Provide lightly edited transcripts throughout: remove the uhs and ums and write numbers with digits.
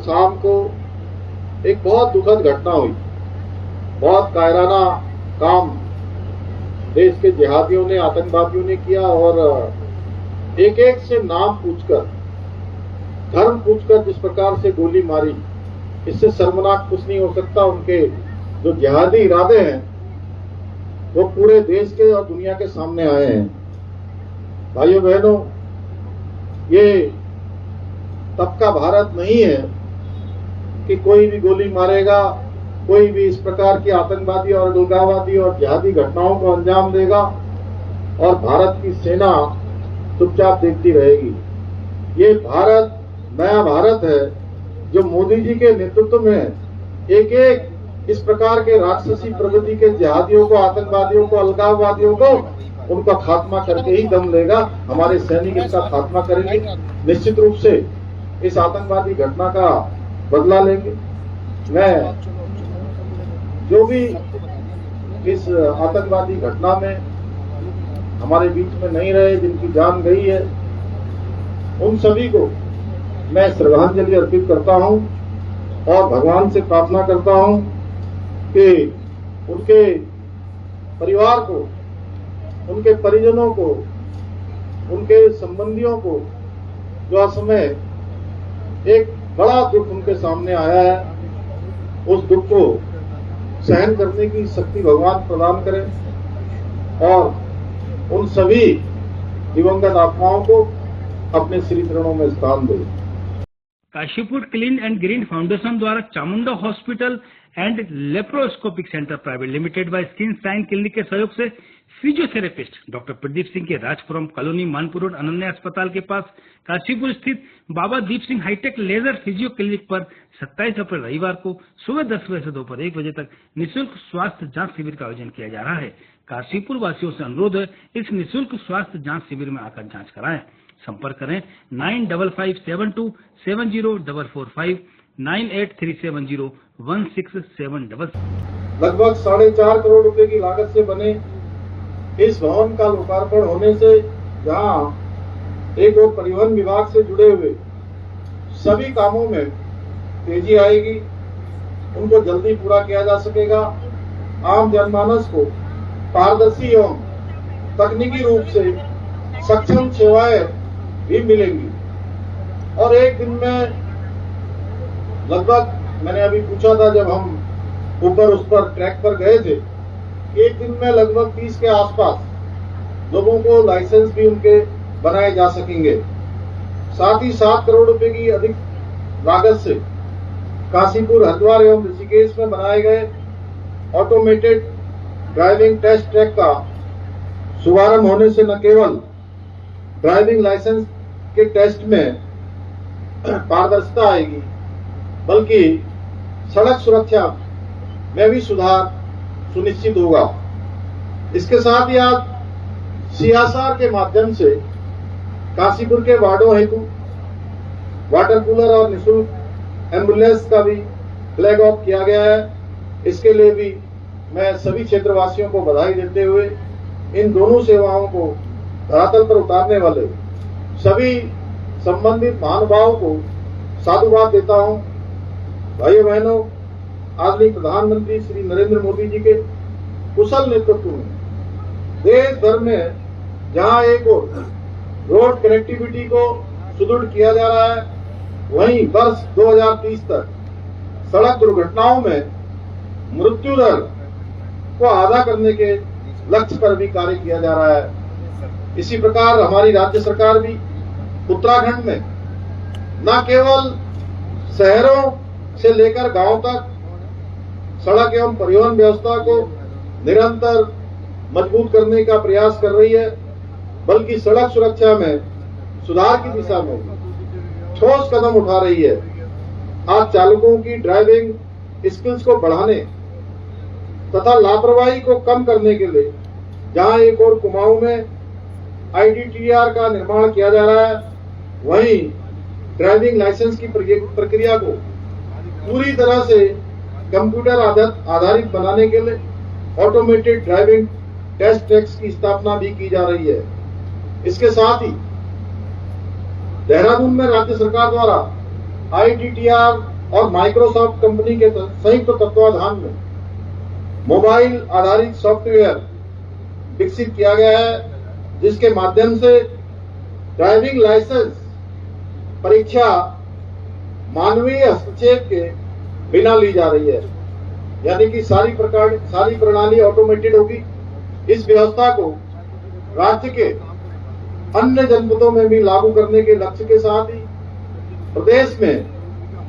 शाम को एक बहुत दुखद घटना हुई। बहुत कायराना काम देश के जिहादियों ने, आतंकवादियों ने किया और एक एक से नाम पूछकर, धर्म पूछकर जिस प्रकार से गोली मारी, इससे शर्मनाक कुछ नहीं हो सकता। उनके जो जिहादी इरादे हैं वो पूरे देश के और दुनिया के सामने आए हैं। भाइयों बहनों, ये तब का भारत नहीं है कि कोई भी गोली मारेगा, कोई भी इस प्रकार की आतंकवादी और अलगाववादी और जिहादी घटनाओं को अंजाम देगा और भारत की सेना चुपचाप देखती रहेगी। ये भारत नया भारत है जो मोदी जी के नेतृत्व में एक एक इस प्रकार के राक्षसी प्रवृत्ति के जिहादियों को, आतंकवादियों को, अलगाववादियों को उनका खात्मा करके ही दम लेगा। हमारे सैनिक इसका खात्मा करेंगे, निश्चित रूप से इस आतंकवादी घटना का बदला लेंगे। मैं जो भी इस आतंकवादी घटना में हमारे बीच में नहीं रहे, जिनकी जान गई है, उन सभी को मैं श्रद्धांजलि अर्पित करता हूं और भगवान से प्रार्थना करता हूं कि उनके परिवार को, उनके परिजनों को, उनके संबंधियों को जो असमय एक बड़ा दुख उनके सामने आया है, उस दुख को सहन करने की शक्ति भगवान प्रदान करें और उन सभी दिवंगत आत्माओं को अपने श्री चरणों में स्थान दें। Kashipur clean and green foundation द्वारा Chamunda hospital and laparoscopic centre private limited व स्किन साइन क्लिनिक के सहयोग से फिजियोथेरेपिस्ट डॉक्टर प्रदीप सिंह के राजपुरम कॉलोनी मानपुर रोड अनन्या अस्पताल के पास काशीपुर स्थित Baba Deep Singh hi tech laser physio clinic पर 27 अप्रैल रविवार को सुबह 10 बजे से दोपहर 1 बजे तक निःशुल्क स्वास्थ्य जांच शिविर का आयोजन किया जा रहा है। काशीपुर वासियों से अनुरोध है, इस निःशुल्क स्वास्थ्य जांच शिविर में आकर जांच कराएं। संपर्क करें 9557270445 9837016777। लगभग 4.5 करोड़ रुपए की लागत से बने इस भवन का लोकार्पण होने से जहां एक और परिवहन विभाग से जुड़े हुए सभी कामों में तेजी आएगी, उनको जल्दी पूरा किया जा सकेगा। आम जनमानस को पारदर्शी एवं तकनीकी रूप से सक्षम सेवाएं भी मिलेंगी और एक दिन में लगभग, मैंने अभी पूछा था जब हम ऊपर उस पर ट्रैक पर गए थे, एक दिन में लगभग 30 के आसपास लोगों को लाइसेंस भी उनके बनाए जा सकेंगे। साथ ही 7 करोड़ रुपए की अधिक लागत से काशीपुर, हरिद्वार एवं ऋषिकेश में बनाए गए ऑटोमेटेड ड्राइविंग टेस्ट ट्रैक का शुभारंभ होने से न केवल ड्राइविंग लाइसेंस के टेस्ट में पारदर्शिता आएगी, बल्कि सड़क सुरक्षा में भी सुधार सुनिश्चित होगा। इसके साथ ही आज CSR के माध्यम से काशीपुर के वार्डों हेतु वाटर कूलर और निःशुल्क एम्बुलेंस का भी फ्लैग ऑफ किया गया है। इसके लिए भी मैं सभी क्षेत्रवासियों को बधाई देते हुए इन दोनों सेवाओं को धरातल पर उतारने वाले सभी संबंधित महानुभावों को साधुवाद देता हूं। भाइयों बहनों, आदरणीय प्रधानमंत्री श्री नरेंद्र मोदी जी के कुशल नेतृत्व में देश भर में जहां एक और रोड कनेक्टिविटी को सुदृढ़ किया जा रहा है, वहीं वर्ष 2030 तक सड़क दुर्घटनाओं में मृत्यु दर को आधा करने के लक्ष्य पर भी कार्य किया जा रहा है। इसी प्रकार हमारी राज्य सरकार भी उत्तराखंड में न केवल शहरों से लेकर गांव तक सड़क एवं परिवहन व्यवस्था को निरंतर मजबूत करने का प्रयास कर रही है, बल्कि सड़क सुरक्षा में सुधार की दिशा में ठोस कदम उठा रही है। आज चालकों की ड्राइविंग स्किल्स को बढ़ाने तथा लापरवाही को कम करने के लिए जहां एक और कुमाऊं में IDTR का निर्माण किया जा रहा है, वहीं ड्राइविंग लाइसेंस की प्रक्रिया को पूरी तरह से कंप्यूटर आधारित बनाने के लिए ऑटोमेटेड ड्राइविंग टेस्ट ट्रैक्स की स्थापना भी की जा रही है। इसके साथ ही देहरादून में राज्य सरकार द्वारा IDTR और माइक्रोसॉफ्ट कंपनी के संयुक्त तत्वाधान में मोबाइल आधारित सॉफ्टवेयर विकसित किया गया है, जिसके माध्यम से ड्राइविंग लाइसेंस परीक्षा मानवीय हस्तक्षेप के बिना ली जा रही है, यानी कि सारी प्रणाली ऑटोमेटेड होगी। इस व्यवस्था को राज्य के अन्य जनपदों में भी लागू करने के लक्ष्य के साथ ही प्रदेश में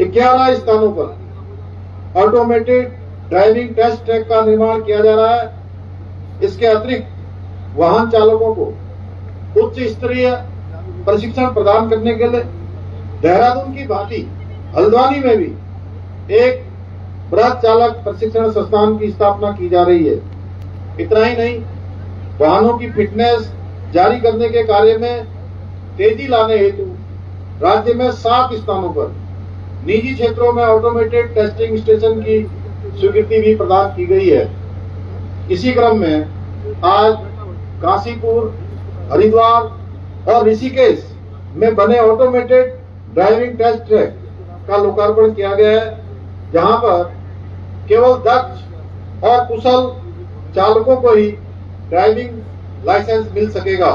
11 स्थानों पर ऑटोमेटेड ड्राइविंग टेस्ट ट्रैक का निर्माण किया जा रहा है। इसके अतिरिक्त वाहन चालकों को उच्च स्तरीय प्रशिक्षण प्रदान करने के लिए देहरादून की भांति हल्द्वानी में भी एक बृहद चालक प्रशिक्षण संस्थान की स्थापना की जा रही है। इतना ही नहीं, वाहनों की फिटनेस जारी करने के कार्य में तेजी लाने हेतु राज्य में 7 स्थानों पर निजी क्षेत्रों में ऑटोमेटेड टेस्टिंग स्टेशन की स्वीकृति भी प्रदान की गई है। इसी क्रम में आज काशीपुर, हरिद्वार और ऋषिकेश में बने ऑटोमेटेड ड्राइविंग टेस्ट ट्रैक का लोकार्पण किया गया है, जहां पर केवल दक्ष और कुशल चालकों को ही ड्राइविंग लाइसेंस मिल सकेगा।